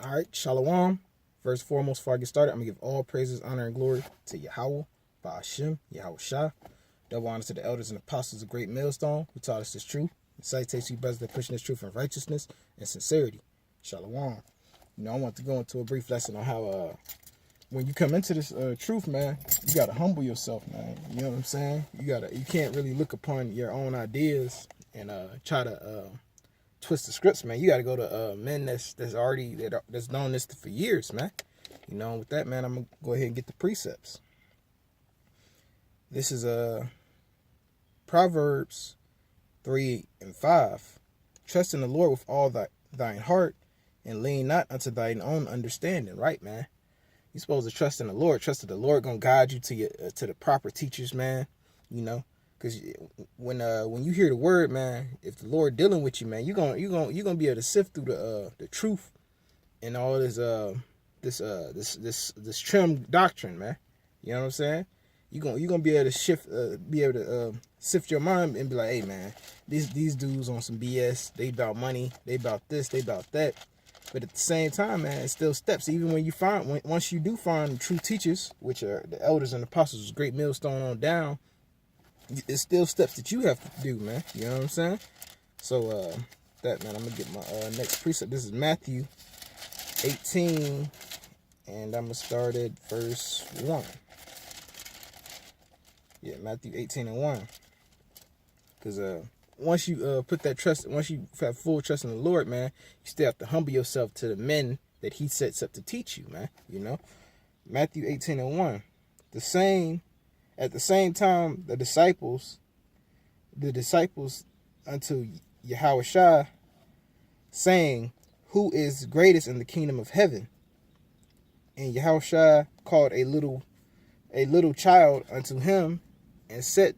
All right, Shalom. First and foremost, before I get started, I'm going to give all praises, honor, and glory to Yahweh, Ba'ashem, Yahweh Shah. Double honor to the elders and apostles of Great Millstone who taught us this truth. And citation you brothers that pushing this truth in righteousness and sincerity. Shalom. I want to go into a brief lesson on how when you come into this truth, man, you got to humble yourself, man. You know what I'm saying? You can't really look upon your own ideas and try to twist the scripts, man. You got to go to men that's known this for years, man. With that, man, I'm gonna go ahead and get the precepts. This is Proverbs 3 and 5. Trust in the Lord with all thine heart, and lean not unto thine own understanding. Right, man. You're supposed to trust in the Lord. Trust that the Lord gonna guide you to the proper teachers, man. Because when you hear the word, man, if the Lord dealing with you, man, you're gonna be able to sift through the truth and all this trim doctrine, man. You know what I'm saying? You're gonna be able to sift your mind and be like, hey, man, these dudes on some BS. They about money. They about this. They about that. But at the same time, man, it's still steps. Even when once you do find true teachers, which are the elders and apostles, Great Millstone on down, it's still steps that you have to do, man. You know what I'm saying? So that, man, I'm gonna get my next precept. This is Matthew 18, and I'm gonna start at verse 1. Yeah, Matthew 18 and 1. Because once you put that trust, once you have full trust in the Lord, man, you still have to humble yourself to the men that He sets up to teach you, man. Matthew 18 and 1. At the same time, the disciples unto Yahweh Shah, saying, who is greatest in the kingdom of heaven? And Yahweh Shah called a little child unto him, and set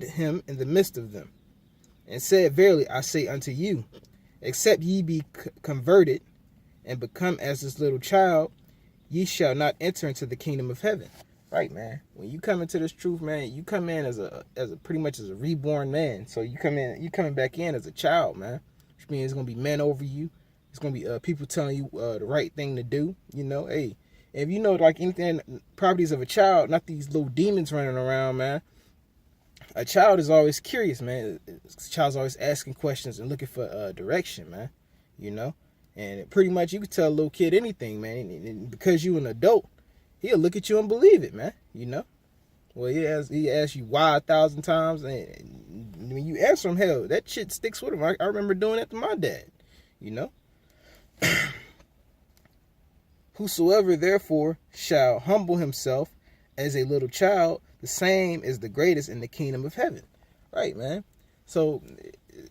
him in the midst of them, and said, verily I say unto you, except ye be converted and become as this little child, ye shall not enter into the kingdom of heaven. Right, man. When you come into this truth, man, you come in as a pretty much as a reborn man. So you coming back in as a child, man. Which means it's gonna be men over you. It's gonna be people telling you the right thing to do. Hey, if you know like anything properties of a child, not these little demons running around, man. A child is always curious, man. A child's always asking questions and looking for direction, man. And pretty much you can tell a little kid anything, man. And because you an adult, he'll look at you and believe it, man. Well, he asks you why 1,000 times, and when you answer him, hell, that shit sticks with him. I remember doing that to my dad. Whosoever therefore shall humble himself as a little child, the same is the greatest in the kingdom of heaven. Right, man. So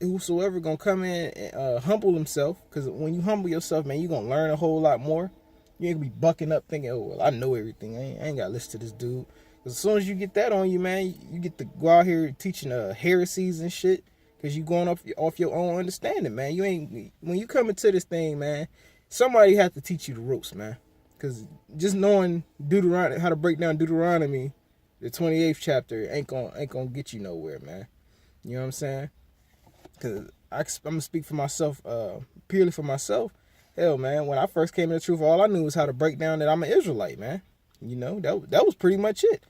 whosoever gonna come in and humble himself, because when you humble yourself, man, you're gonna learn a whole lot more. You ain't gonna be bucking up thinking, oh, well, I know everything. I ain't gotta listen to this dude. Because as soon as you get that on you, man, you get to go out here teaching heresies and shit. Because you going off your own understanding, man. When you come into this thing, man, somebody have to teach you the ropes, man. Because just knowing Deuteronomy, how to break down Deuteronomy, the 28th chapter, ain't gonna get you nowhere, man. You know what I'm saying? Because I'm gonna speak for myself, purely for myself. Hell, man, when I first came to the truth, all I knew was how to break down that I'm an Israelite, man. That was pretty much it.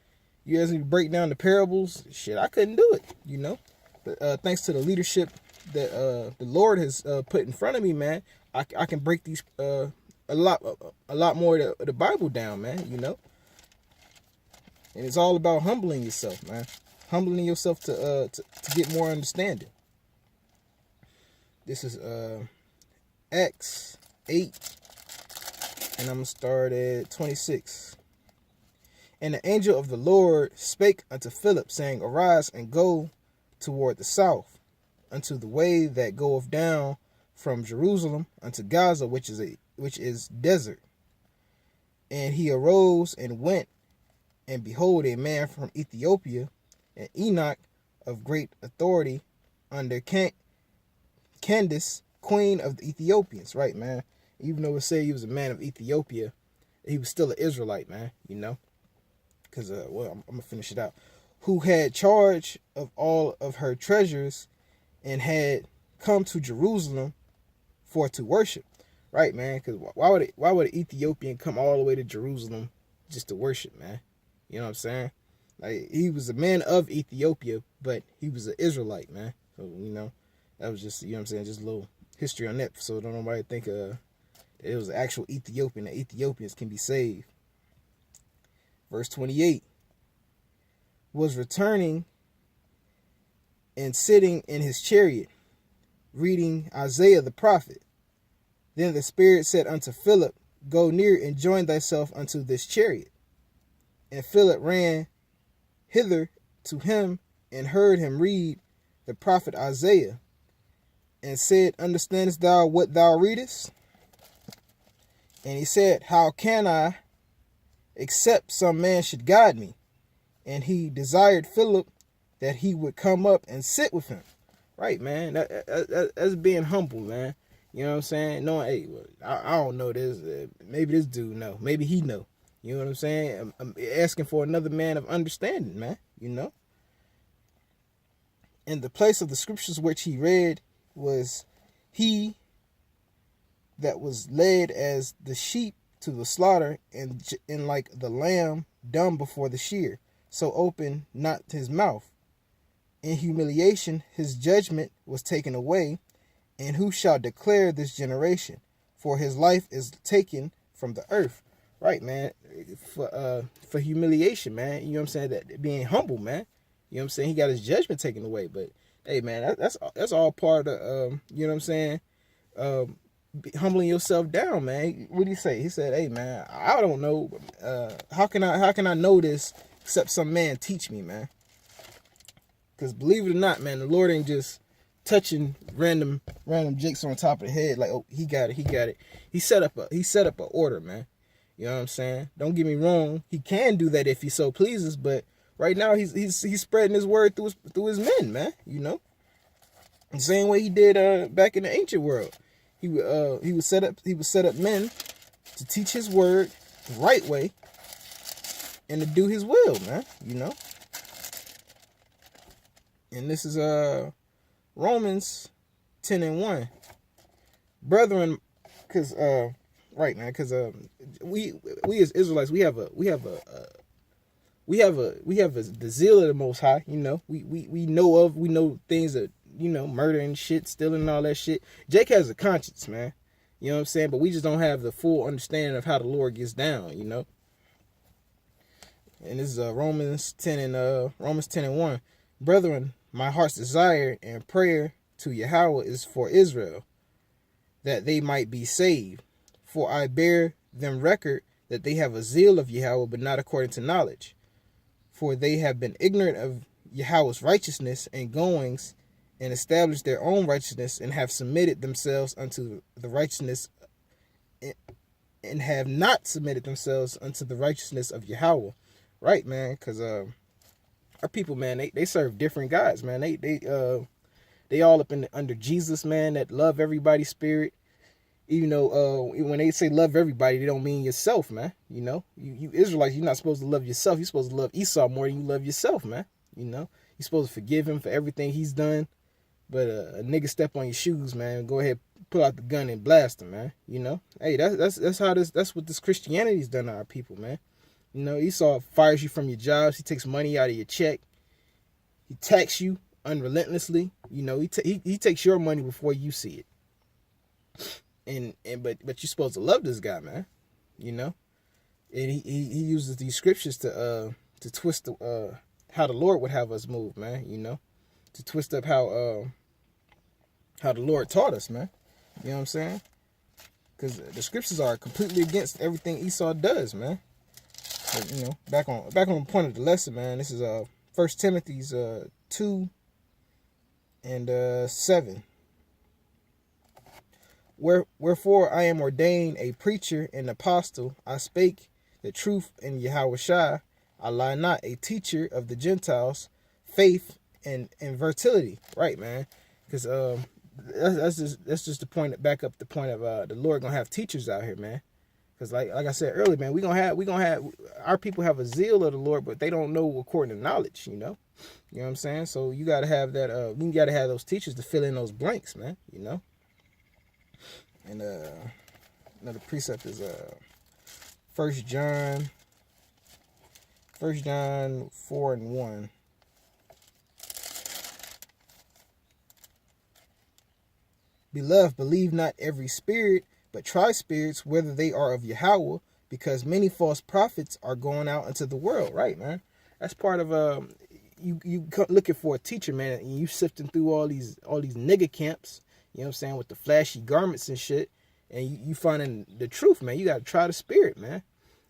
You asked me to break down the parables, shit, I couldn't do it, But thanks to the leadership that the Lord has put in front of me, man, I can break these a lot more of the Bible down, man. And it's all about humbling yourself, man. Humbling yourself to get more understanding. This is Acts 8, and I'm going to start at 26. And the angel of the Lord spake unto Philip, saying, arise and go toward the south, unto the way that goeth down from Jerusalem unto Gaza, which is desert. And he arose and went, and behold, a man from Ethiopia, an Enoch of great authority, under Candace, queen of the Ethiopians. Right, man. Even though it say he was a man of Ethiopia, he was still an Israelite, man. Because well, I'm gonna finish it out. Who had charge of all of her treasures, and had come to Jerusalem for to worship. Right, man? Because why would an Ethiopian come all the way to Jerusalem just to worship, man? You know what I'm saying? Like, he was a man of Ethiopia, but he was an Israelite, man. So, that was just, what I'm saying, just a little history on that. So don't nobody think that it was an actual Ethiopian, that Ethiopians can be saved. Verse 28, was returning and sitting in his chariot, reading Isaiah the prophet. Then the Spirit said unto Philip, go near and join thyself unto this chariot. And Philip ran hither to him and heard him read the prophet Isaiah, and said, understandest thou what thou readest? And he said, how can I, except some man should guide me? And he desired Philip that he would come up and sit with him. Right, man. That's being humble, man. You know what I'm saying? Knowing, hey, I don't know this. Maybe this dude know. Maybe he know. You know what I'm saying? I'm asking for another man of understanding, man. In the place of the scriptures which he read was he that was led as the sheep to the slaughter, and like the lamb dumb before the shear, so open not his mouth. In humiliation his judgment was taken away, and who shall declare this generation? For his life is taken from the earth. Right, man. For humiliation, man. You know what I'm saying? That being humble, man. You know what I'm saying? He got his judgment taken away. But hey, man, that's all part of you know what I'm saying? Humbling yourself down, man. What did he say? He said, hey, man, I don't know. How can I know this except some man teach me, man? Because believe it or not, man, the Lord ain't just touching random jakes on top of the head like, oh, he got it. He set up a order, man. You know what I'm saying? Don't get me wrong. He can do that if he so pleases, but right now he's spreading his word through his men, man. The same way he did back in the ancient world. He would set up men to teach his word the right way and to do his will, man. And this is Romans 10:1. Brethren, because right, man, because we as Israelites, we have the zeal of the Most High. We know things that, murder and shit, stealing and all that shit. Jake has a conscience, man. You know what I'm saying? But we just don't have the full understanding of how the Lord gets down. And this is Romans 10:1. Brethren, my heart's desire and prayer to Yahweh is for Israel, that they might be saved. For I bear them record that they have a zeal of Yahweh, but not according to knowledge. For they have been ignorant of Yahweh's righteousness and goings, and established their own righteousness, and have submitted themselves unto the righteousness, and have not submitted themselves unto the righteousness of Yahweh. Right, man, because our people, man, they serve different gods, man. They all up under Jesus, man, that love everybody's spirit. Even though when they say love everybody, they don't mean yourself, man. You Israelites, you're not supposed to love yourself. You're supposed to love Esau more than you love yourself, man. You're supposed to forgive him for everything he's done. But a nigga step on your shoes, man, go ahead, pull out the gun and blast him, man. Hey, that's what this Christianity's done to our people, man. Esau fires you from your jobs. He takes money out of your check. He tax you unrelentlessly. He takes your money before you see it. But you're supposed to love this guy, man. And he uses these scriptures to twist how the Lord would have us move, man. To twist up how the Lord taught us, man. You know what I'm saying? Because the scriptures are completely against everything Esau does, man. But, back on the point of the lesson, man. This is 1 Timothy 2 and 7. Wherefore I am ordained a preacher and apostle. I spake the truth in Yahushua. I lie not, a teacher of the Gentiles, faith and fertility. Right, man. Because that's just the point. Back up the point of the Lord gonna have teachers out here, man. Because like I said earlier, man, we gonna have our people have a zeal of the Lord, but they don't know according to knowledge. You know what I'm saying? So you gotta have that. We gotta have those teachers to fill in those blanks, man. And Another precept is 1 John 4:1. Beloved, believe not every spirit, but try spirits whether they are of Yahweh, because many false prophets are going out into the world. Right, man. That's part of you looking for a teacher, man, and you sifting through all these nigga camps. You know what I'm saying, with the flashy garments and shit, and you finding the truth, man. You gotta try the spirit, man.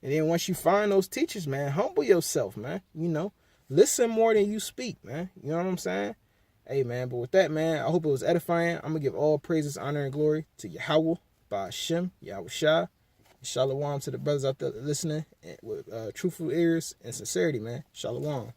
And then once you find those teachers, man, humble yourself, man. You know, listen more than you speak, man. You know what I'm saying? Hey, man, but with that, man, I hope it was edifying. I'm going to give all praises, honor, and glory to Yahweh, Ba'ashem, Yahweh Shah. Shalom to the brothers out there listening with truthful ears and sincerity, man. Shalom.